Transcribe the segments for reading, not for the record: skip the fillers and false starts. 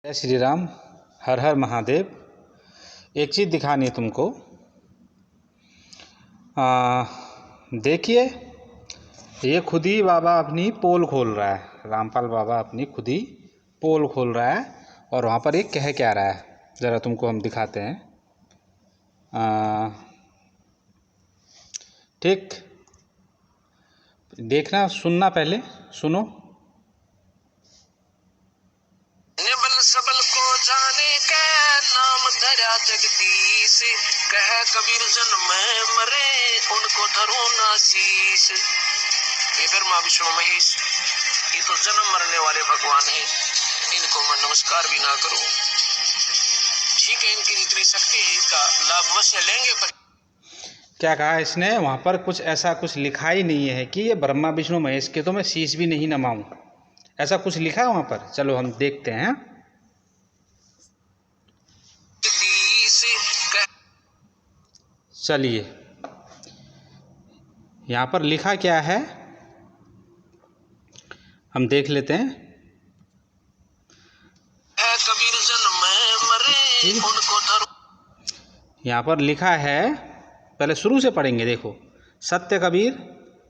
जय श्री राम। हर हर महादेव। एक चीज़ दिखानी है तुमको। देखिए, ये खुद ही बाबा अपनी पोल खोल रहा है। रामपाल बाबा अपनी खुद ही पोल खोल रहा है और वहाँ पर एक कह क्या रहा है, ज़रा तुमको हम दिखाते हैं। ठीक, देखना, सुनना, पहले सुनो। सबल को जाने के नाम धरा जगदीश, कह कबीर जन्म मरे उनको धरो ना शीश। ये ब्रह्मा विष्णु महेश, ये तो जन्म मरने वाले भगवान हैं, इनको मैं नमस्कार भी ना करूं। ठीक है, इनकी जितनी शक्ति है इसका लाभ अवश्य लेंगे। पर क्या कहा इसने? वहाँ पर कुछ ऐसा कुछ लिखा ही नहीं है कि ये ब्रह्मा विष्णु महेश के तो मैं शीश भी नहीं नमाऊं, ऐसा कुछ लिखा है वहाँ पर। चलो हम देखते हैं। चलिए, यहाँ पर लिखा क्या है हम देख लेते हैं। कबीर जन्म मरे उनको धरो। यहाँ पर लिखा है, पहले शुरू से पढ़ेंगे। देखो, सत्य कबीर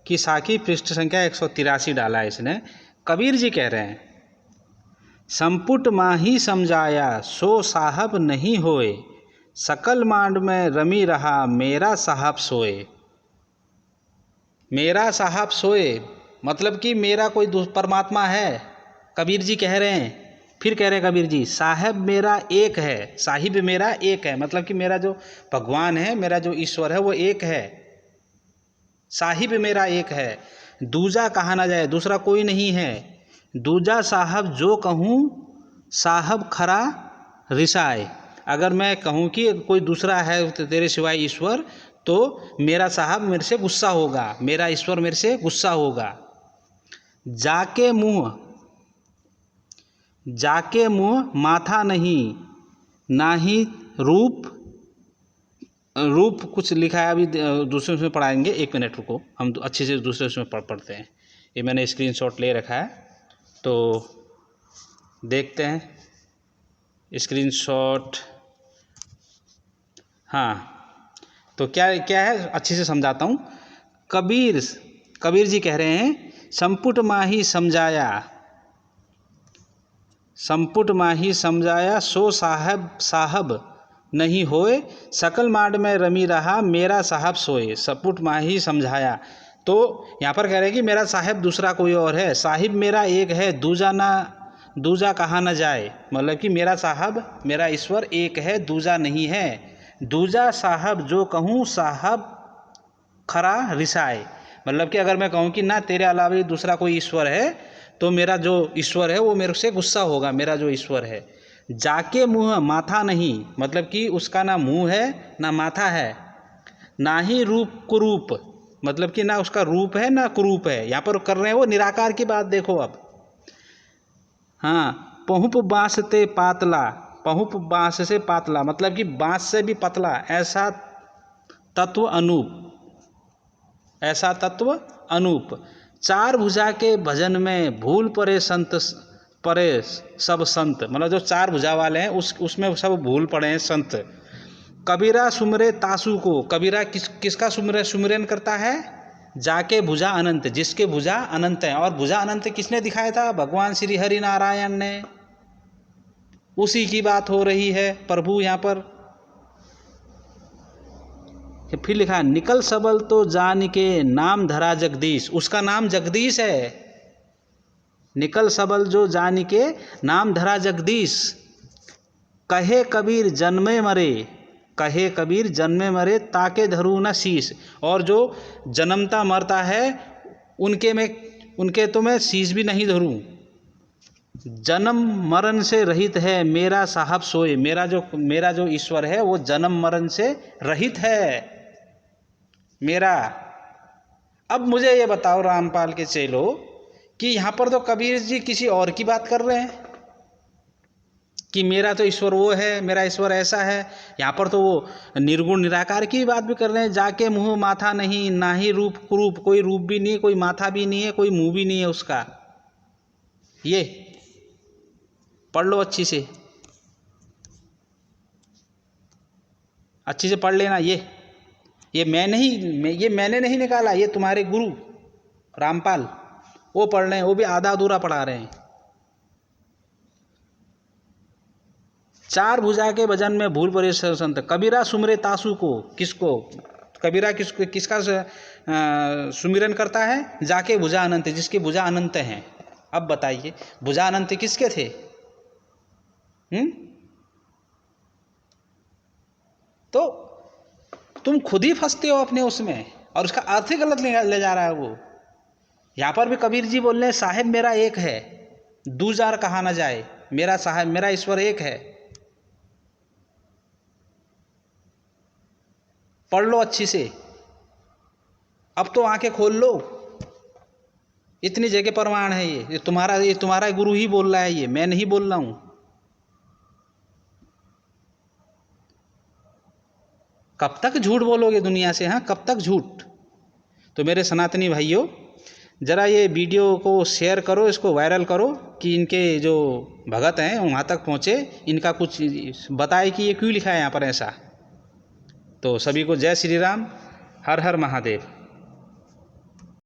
की साखी पृष्ठ संख्या 183 डाला है इसने। कबीर जी कह रहे हैं, संपुट माही समझाया सो साहब नहीं होए, सकल मांड में रमी रहा मेरा साहब सोए। मेरा साहब सोए मतलब कि मेरा कोई परमात्मा है, कबीर जी कह रहे हैं। फिर कह रहे हैं कबीर जी, साहब मेरा एक है, साहिब मेरा एक है, मतलब कि मेरा जो भगवान है, मेरा जो ईश्वर है वो एक है। साहिब मेरा एक है, दूजा कहा ना जाए, दूसरा कोई नहीं है। दूजा साहब जो कहूँ साहब खरा रिसाए। अगर मैं कहूँ कि कोई दूसरा है तेरे सिवाय ईश्वर, तो मेरा साहब मेरे से गुस्सा होगा, मेरा ईश्वर मेरे से गुस्सा होगा। जाके मुँह माथा नहीं, ना ही रूप कुछ लिखा है। अभी दूसरे उसमें पढ़ाएंगे, 1 मिनट रुको, हम अच्छे से दूसरे उसमें पढ़ते हैं। ये मैंने स्क्रीनशॉट ले रखा है, तो देखते हैं स्क्रीनशॉट। हाँ, तो क्या है, अच्छे से समझाता हूँ। कबीर जी कह रहे हैं, संपुट माही समझाया सो साहब नहीं होए, सकल मांड में रमी रहा मेरा साहब सोए। संपुट माही समझाया, तो यहाँ पर कह रहे हैं कि मेरा साहब दूसरा कोई और है, साहिब मेरा एक है, दूजा कहा न जाए। मतलब कि मेरा साहब, मेरा ईश्वर एक है, दूजा नहीं है। दूजा साहब जो कहूँ साहब खरा रिसाए, मतलब कि अगर मैं कहूँ कि ना तेरे अलावा दूसरा कोई ईश्वर है, तो मेरा जो ईश्वर है वो मेरे से गुस्सा होगा, मेरा जो ईश्वर है। जाके मुँह माथा नहीं, मतलब कि उसका ना मुँह है ना माथा है, ना ही रूप कुरूप, मतलब कि ना उसका रूप है ना कुरूप है। यहाँ पर कर रहे हैं वो निराकार की बात। देखो अब, हाँ, पहुँप बाँस ते पातला, पहुँप बाँस से पातला मतलब कि बाँस से भी पतला, ऐसा तत्व अनूप। चार भुजा के भजन में भूल परे सब संत, मतलब जो 4 भुजा वाले हैं उसमें सब भूल पड़े हैं संत। कबीरा सुमरे तासु को, कबीरा किसका सुमिरन करता है? जाके भुजा अनंत, जिसके भुजा अनंत है। और भुजा अनंत किसने दिखाया था? भगवान श्री हरि नारायण ने। उसी की बात हो रही है प्रभु यहाँ पर। फिर लिखा है, निकल सबल तो जान के नाम धरा जगदीश, उसका नाम जगदीश है। निकल सबल जो जान के नाम धरा जगदीश, कहे कबीर जन्मे मरे ताके धरू न शीश। और जो जन्मता मरता है उनके तो मैं शीश भी नहीं धरूं। जन्म मरण से रहित है मेरा साहब सोए, मेरा जो ईश्वर है वो जन्म मरण से रहित है मेरा। अब मुझे ये बताओ रामपाल के चेलो, कि यहाँ पर तो कबीर जी किसी और की बात कर रहे हैं कि मेरा तो ईश्वर वो है, मेरा ईश्वर ऐसा है। यहाँ पर तो वो निर्गुण निराकार की बात भी कर रहे हैं। जाके मुँह माथा नहीं, ना ही रूप कुरूप, कोई रूप भी नहीं है, कोई माथा भी नहीं है, कोई मुँह भी नहीं है उसका। ये पढ़ लो अच्छी से। अच्छी से पढ़ लेना। ये मैंने नहीं निकाला, ये तुम्हारे गुरु रामपाल वो पढ़ रहे हैं, वो भी आधा अधूरा पढ़ा रहे हैं। चार भुजा के भजन में भूल परे संत, कबीरा सुमरे तासु को। किसको कबीरा किसका सुमिरन करता है? जाके भुजा अनंत, जिसकी भुजा अनंत हैं। अब बताइए भुजा अनंत किसके थे? तो तुम खुद ही फंसते हो अपने उसमें, और उसका अर्थ ही गलत ले जा रहा है वो। यहाँ पर भी कबीर जी बोल रहे हैं साहेब मेरा एक है, दूजार कहा ना जाए, मेरा साहेब मेरा ईश्वर एक है। पढ़ लो अच्छी से, अब तो आंखें खोल लो। इतनी जगह प्रमाण है, ये तुम्हारा गुरु ही बोल रहा है, ये मैं नहीं बोल रहा हूं। कब तक झूठ बोलोगे दुनिया से? हाँ, कब तक झूठ? तो मेरे सनातनी भाइयों, ज़रा ये वीडियो को शेयर करो, इसको वायरल करो कि इनके जो भगत हैं वहाँ तक पहुँचे, इनका कुछ बताए कि ये क्यों लिखा है यहाँ पर ऐसा। तो सभी को जय श्री राम, हर हर महादेव।